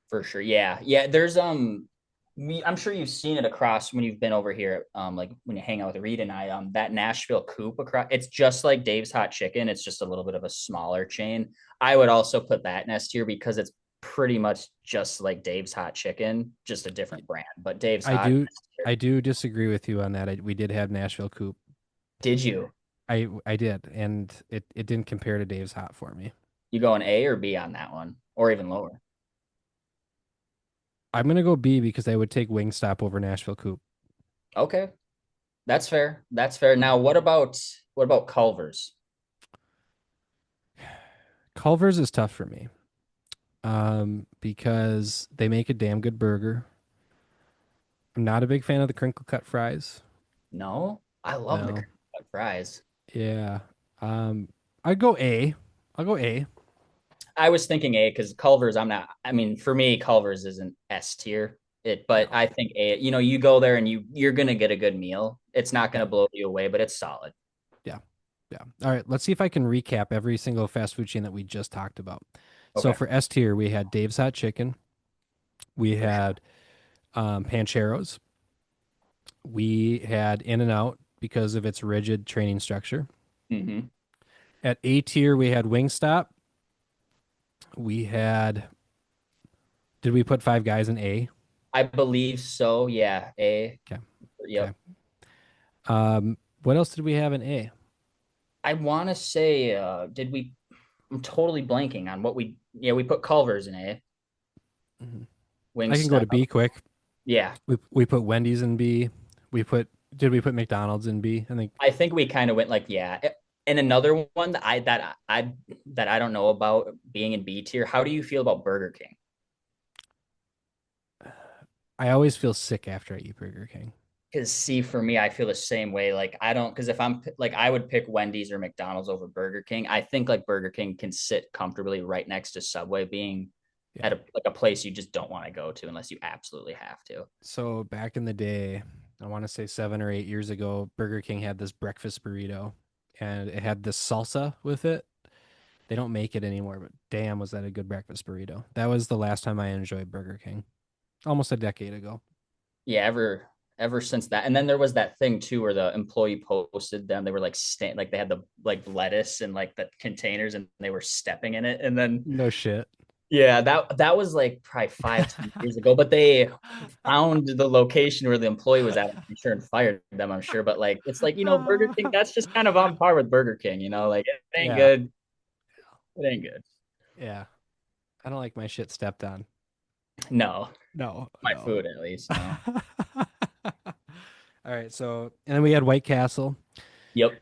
For sure. Yeah. Yeah. I'm sure you've seen it across when you've been over here, like when you hang out with Reed and I, that Nashville Coop across, it's just like Dave's Hot Chicken. It's just a little bit of a smaller chain. I would also put that in S tier because it's pretty much just like Dave's Hot Chicken, just a different brand. But Dave's I Hot do S tier. I do disagree with you on that. We did have Nashville Coop. Did you? I did, and it didn't compare to Dave's Hot for me. You go an A or B on that one, or even lower? I'm gonna go B because I would take Wingstop over Nashville Coop. Okay. That's fair. That's fair. Now, what about Culver's? Culver's is tough for me, because they make a damn good burger. I'm not a big fan of the crinkle cut fries. No, I love the No. crinkle cut fries. Yeah. Um, I'd go A. I'll go A. I was thinking A because Culver's. I'm not. I mean, for me, Culver's isn't S tier. But No. I think A. You go there and you're gonna get a good meal. It's not Yeah. gonna blow you away, but it's solid. Yeah. Yeah. All right. Let's see if I can recap every single fast food chain that we just talked about. So Okay, for S tier, we had Dave's Hot Chicken. We for sure. had Pancheros. We had In and Out because of its rigid training structure. Hmm. At A tier, we had Wingstop. We had, did we put Five Guys in A? I believe so. Yeah, A. Okay. Okay. Yep. What else did we have in A? I want to say, did we? I'm totally blanking on what we. Yeah, we put Culver's in A. Mhm. I can go to Wingstop. B quick. Yeah, We put Wendy's in B. We put did we put McDonald's in B? I think I think we kind of went like yeah. And another one that I don't know about being in B tier. How do you feel about Burger King? I always feel sick after I eat Burger King. Because see, for me, I feel the same way. Like I don't, because if I'm like, I would pick Wendy's or McDonald's over Burger King. I think like Burger King can sit comfortably right next to Subway, being Yeah. at a place you just don't want to go to unless you absolutely have to. So back in the day, I want to say 7 or 8 years ago, Burger King had this breakfast burrito, and it had this salsa with it. They don't make it anymore, but damn, was that a good breakfast burrito? That was the last time I enjoyed Burger King, almost a decade ago. Yeah, ever since that, and then there was that thing too where the employee posted them. They were like like they had the like lettuce and like the containers, and they were stepping in it, and then No shit. yeah, that was like probably 5, 10 years ago. But they found the location where the employee was at, I'm sure, and fired them, I'm sure. But like it's like, Burger King, that's just kind of on par with Burger King, like it ain't Yeah, good. It ain't good. yeah. I don't like my shit stepped on. No. No, My no. food at least, no. All right, so and then we had White Castle. Yep.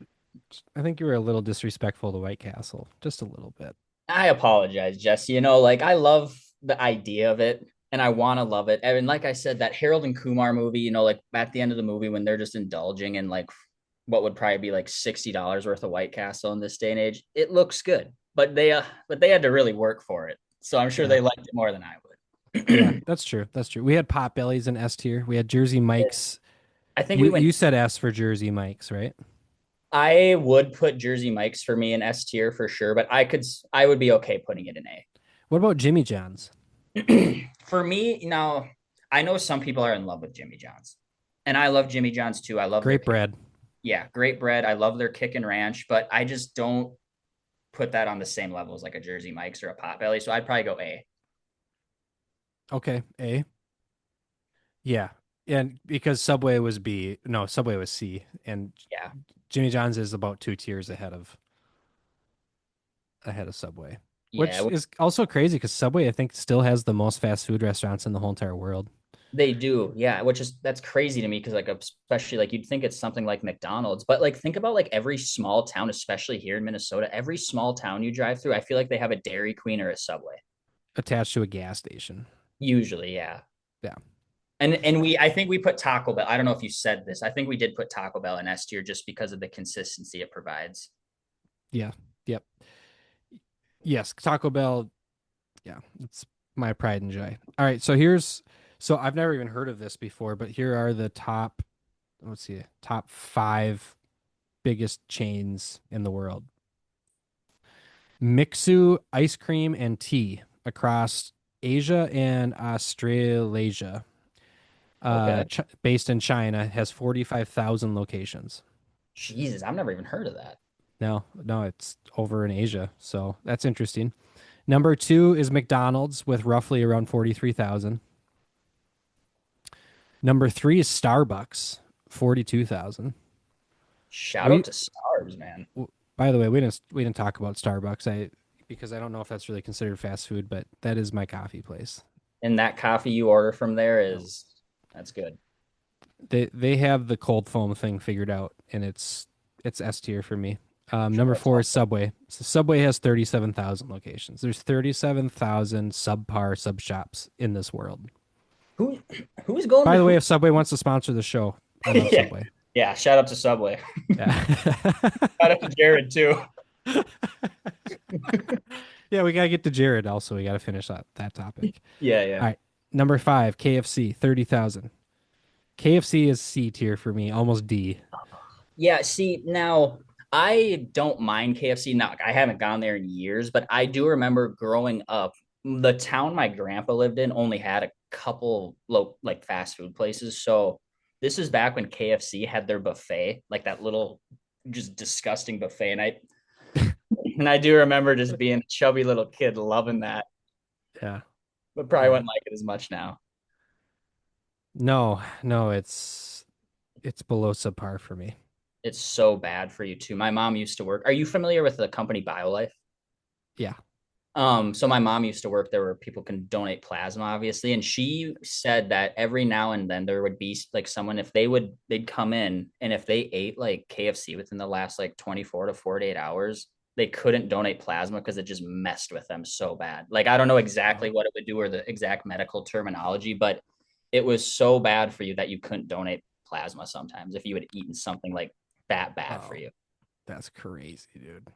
I think you were a little disrespectful to White Castle, just a little bit. I apologize, Jesse. Like I love the idea of it and I want to love it. And like I said, that Harold and Kumar movie, like at the end of the movie when they're just indulging in like what would probably be like $60 worth of White Castle in this day and age, it looks good. But they had to really work for it. So I'm sure Yeah, they liked it more than I yeah, would. that's true. That's true. We had Pot Bellies in S tier. We had Jersey Mike's. I think You we went you said S for Jersey Mike's, right? I would put Jersey Mike's for me in S tier for sure, but I would be okay putting it in A. What about Jimmy John's? For me, now I know some people are in love with Jimmy John's, and I love Jimmy John's too. I love their Great bread. yeah, great bread. I love their kick and ranch, but I just don't put that on the same level as like a Jersey Mike's or a Potbelly. So I'd probably go A. Okay, A. Yeah, and because Subway was B, no, Subway was C, and Yeah, Jimmy John's is about 2 tiers ahead of Subway, which yeah, is also crazy because Subway I think still has the most fast food restaurants in the whole entire world. they do. Yeah, which is that's crazy to me because like especially like you'd think it's something like McDonald's, but like think about like every small town, especially here in Minnesota, every small town you drive through, I feel like they have a Dairy Queen or a Subway. Attached to a gas station. Usually, yeah. Yeah. And I think we put Taco Bell. I don't know if you said this. I think we did put Taco Bell in S tier just because of the consistency it provides. Yeah. Yep. Yes. Taco Bell. Yeah. It's My pride and joy. All right, so I've never even heard of this before, but here are the top, let's see, top five biggest chains in the world. Mixu ice cream and tea across Asia and Australasia. Okay. Based in China, has 45,000 locations. Jesus, I've never even heard of that. No, no, it's over in Asia, so that's interesting. Number two is McDonald's with roughly around 43,000. Number three is Starbucks, 42,000. Shout out We, to Stars, man. by the way, we didn't talk about Starbucks. Because I don't know if that's really considered fast food, but that is my coffee place. And that coffee you order from there No. is that's good. They have the cold foam thing figured out, and it's S tier for me. Sure, Number that's four is awesome. Subway. So Subway has 37,000 locations. There's 37,000 subpar sub shops in this world. Who who's going By to the way, who? if Subway wants to sponsor the show, I love Yeah. Subway. Yeah, shout out to Subway. Yeah. Shout out to Jared too. Yeah, we gotta get to Jared also. We gotta finish that topic. Yeah, yeah. All right. Number five, KFC, 30,000. KFC is C tier for me, almost D. Yeah, see, now I don't mind KFC. Now, I haven't gone there in years, but I do remember growing up, the town my grandpa lived in only had a couple like fast food places. So this is back when KFC had their buffet, like that little just disgusting buffet. And I do remember just being a chubby little kid loving that, Yeah. but probably Yeah. wouldn't like it as much now. No, no, it's below subpar for me. It's so bad for you too. My mom used to work. Are you familiar with the company BioLife? Yeah. So my mom used to work there where people can donate plasma, obviously. And she said that every now and then there would be like someone, if they'd come in and if they ate like KFC within the last like 24 to 48 hours, they couldn't donate plasma because it just messed with them so bad. Like, I don't know exactly Oh, what it would do or the exact medical terminology, but it was so bad for you that you couldn't donate plasma sometimes if you had eaten something like that bad for oh, you. that's crazy, dude.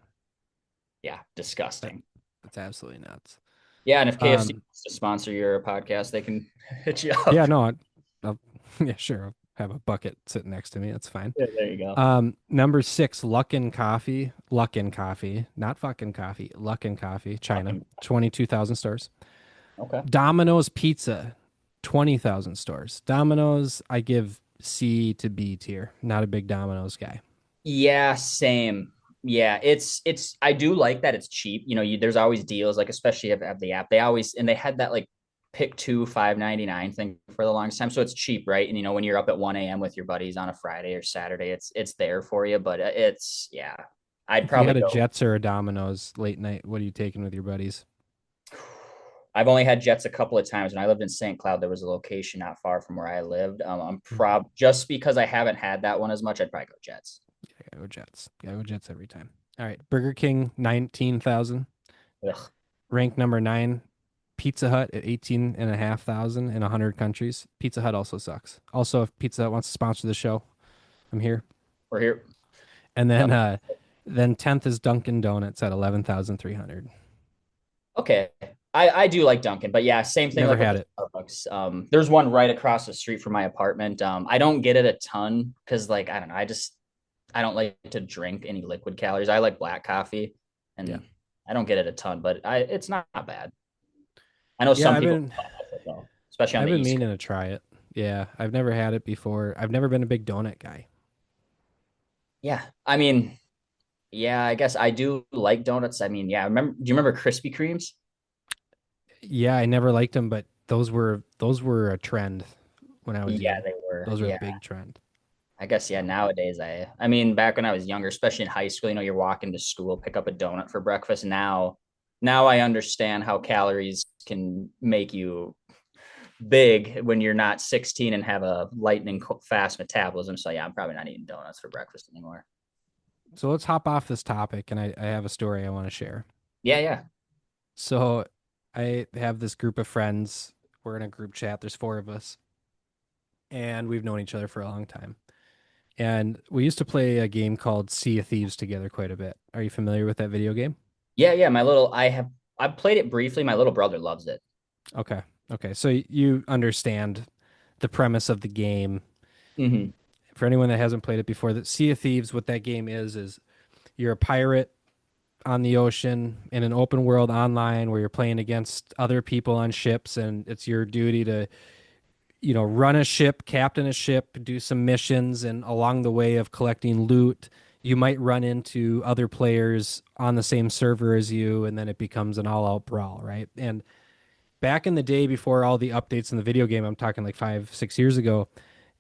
Yeah, That, disgusting. that's absolutely nuts. Yeah, and if KFC Um, wants to sponsor your podcast, they can hit you yeah, up. no, yeah, sure. I'll have a bucket sitting next to me. That's fine. Yeah, there you go. Number six, Luckin Coffee, not fucking coffee, Luckin Coffee, China, Fucking 22,000 stores. okay. Domino's Pizza, 20,000 stores. Domino's, I give C to B tier. Not a big Domino's guy. Yeah, same. Yeah, it's I do like that it's cheap. There's always deals, like especially if the app. They always and they had that like pick two 5.99 thing for the longest time. So it's cheap, right? And when you're up at 1 a.m. with your buddies on a Friday or Saturday, it's there for you. But it's yeah. I'd If you probably had a go. Jets or a Domino's late night, what are you taking with your buddies? I've only had Jets a couple of times. When I lived in St. Cloud, there was a location not far from where I lived. I'm Mhm. just because I haven't had that one as much, I'd probably go Jets. Gotta go Jets. Gotta go Jets every time. All right. Burger King, 19,000. Ugh. Ranked number nine. Pizza Hut at 18,500 in 100 countries. Pizza Hut also sucks. Also, if Pizza Hut wants to sponsor the show, I'm here. We're here. And Yep. then 10th is Dunkin' Donuts at 11,300. Okay. I do like Dunkin', but yeah, same thing Never like with had the it. Starbucks. There's one right across the street from my apartment. I don't get it a ton because like I don't know, I don't like to drink any liquid calories. I like black coffee, Yeah. and I don't get it a ton, but it's not bad. I know Yeah, some people love it though, especially on I've the been East Coast. meaning to try it. Yeah, I've never had it before. I've never been a big donut guy. Yeah, I mean, yeah, I guess I do like donuts. I mean, yeah, do you remember Krispy Kremes? Yeah, I never liked them, but those were a trend when I was Yeah, young. they were. Those were a Yeah. big trend. I guess yeah. Nowadays, I mean, back when I was younger, especially in high school, you're walking to school, pick up a donut for breakfast. Now I understand how calories can make you big when you're not 16 and have a lightning fast metabolism. So yeah, I'm probably not eating donuts for breakfast anymore. So let's hop off this topic, and I have a story I want to share. Yeah, yeah. So I have this group of friends. We're in a group chat. There's four of us, and we've known each other for a long time. And we used to play a game called Sea of Thieves together quite a bit. Are you familiar with that video game? Yeah, yeah. I've played it briefly. My little brother loves it. Okay. Okay. So you understand the premise of the game. Hmm. For anyone that hasn't played it before, that Sea of Thieves, what that game is you're a pirate on the ocean in an open world online where you're playing against other people on ships, and it's your duty to, run a ship, captain a ship, do some missions, and along the way of collecting loot, you might run into other players on the same server as you, and then it becomes an all-out brawl, right? And back in the day before all the updates in the video game, I'm talking like 5, 6 years ago,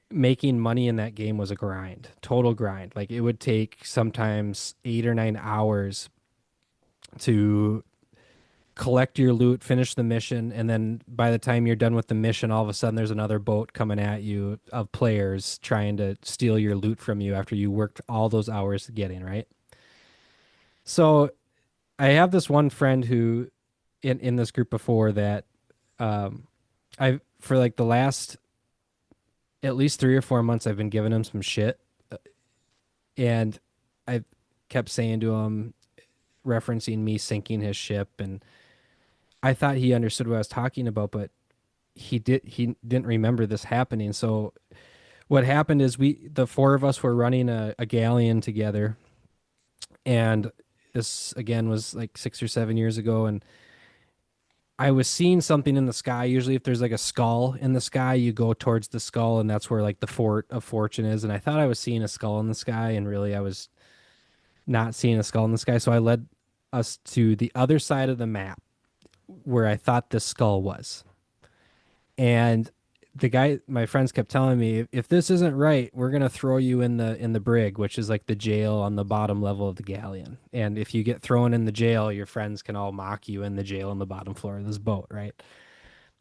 making money in that game was a grind, total grind. Like it would take sometimes 8 or 9 hours to collect your loot, finish the mission, and then by the time you're done with the mission, all of a sudden there's another boat coming at you of players trying to steal your loot from you after you worked all those hours getting, right? So I have this one friend who in this group before that I for like the last at least 3 or 4 months I've been giving him some shit, and I kept saying to him, referencing me sinking his ship, and I thought he understood what I was talking about, but he didn't remember this happening. So what happened is the four of us were running a galleon together, and this again was like 6 or 7 years ago, and I was seeing something in the sky. Usually if there's like a skull in the sky, you go towards the skull, and that's where like the fort of fortune is. And I thought I was seeing a skull in the sky, and really I was not seeing a skull in the sky. So I led us to the other side of the map where I thought the skull was. And the guy, my friends kept telling me, if this isn't right, we're gonna throw you in the brig, which is like the jail on the bottom level of the galleon. And if you get thrown in the jail, your friends can all mock you in the jail on the bottom floor of this boat, right?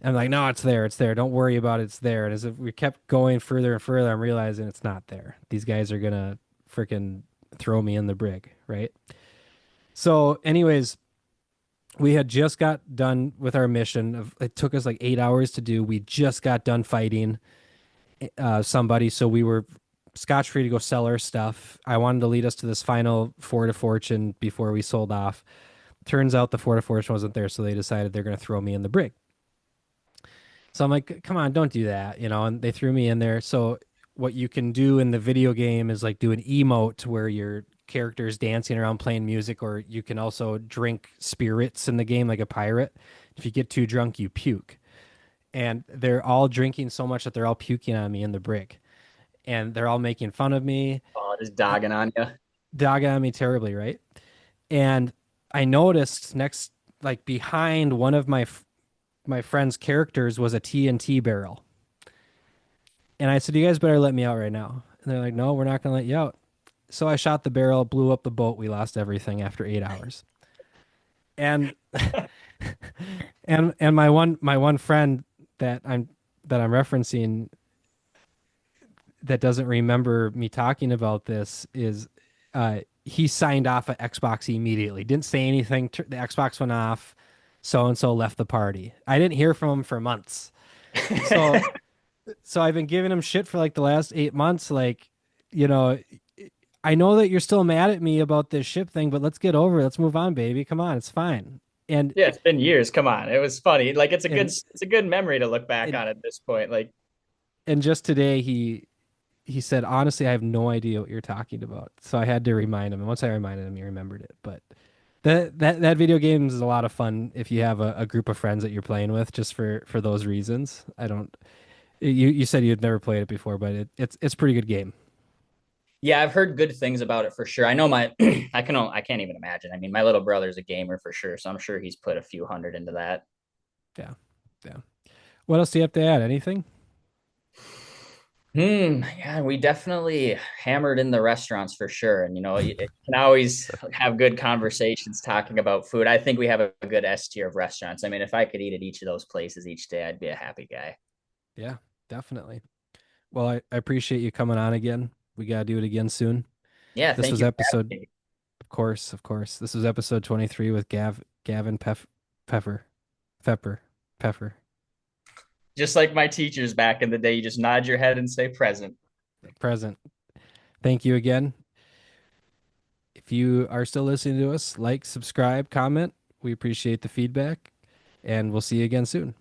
And I'm like, no, it's there, it's there. Don't worry about it, it's there. And as if we kept going further and further, I'm realizing it's not there. These guys are gonna freaking throw me in the brig, right? So, anyways, we had just got done with our mission. It took us like 8 hours to do. We just got done fighting somebody, so we were scotch free to go sell our stuff. I wanted to lead us to this final Fort of Fortune before we sold off. Turns out the Fort of Fortune wasn't there, so they decided they're going to throw me in the brig. So I'm like, come on, don't do that, and they threw me in there. So what you can do in the video game is like do an emote where your character is dancing around playing music, or you can also drink spirits in the game like a pirate. If you get too drunk, you puke. And they're all drinking so much that they're all puking on me in the brig. And they're all making fun of me, Oh, just dogging on you. dogging on me terribly, right? And I noticed next, like behind one of my friend's characters was a TNT barrel. And I said, "You guys better let me out right now." And they're like, "No, we're not going to let you out." So I shot the barrel, blew up the boat. We lost everything after 8 hours. And and my one friend that I'm referencing that doesn't remember me talking about this is he signed off at Xbox immediately. Didn't say anything. The Xbox went off. So and so left the party. I didn't hear from him for months. So I've been giving him shit for like the last 8 months. Like, you know, I know that you're still mad at me about this ship thing, but let's get over it. Let's move on, baby. Come on, it's fine. And Yeah, it's been years. Come on. It was funny. Like and it's a good memory to look back and, on at this point. Like, and just today he said, honestly, I have no idea what you're talking about. So I had to remind him. And once I reminded him, he remembered it. But that video game is a lot of fun if you have a group of friends that you're playing with, just for those reasons. I don't. You said you'd never played it before, but it's a pretty good game. yeah, I've heard good things about it for sure. I know my I can't even imagine. I mean, my little brother's a gamer for sure, so I'm sure he's put a few hundred into that. Yeah, yeah. What else do you have to add? Anything? Yeah, we definitely hammered in the restaurants for sure. And, you can always have good conversations talking about food. I think we have a good S tier of restaurants. I mean, if I could eat at each of those places each day, I'd be a happy guy. Yeah, definitely. Well, I appreciate you coming on again. We gotta do it again soon. Yeah, This thank was you for episode, having me. of course. This was episode 23 with Gavin Peffer, Pepper, Peffer, Just like my teachers back in the day, you just nod your head and say present. present. Thank you again. If you are still listening to us, like, subscribe, comment. We appreciate the feedback, and we'll see you again soon.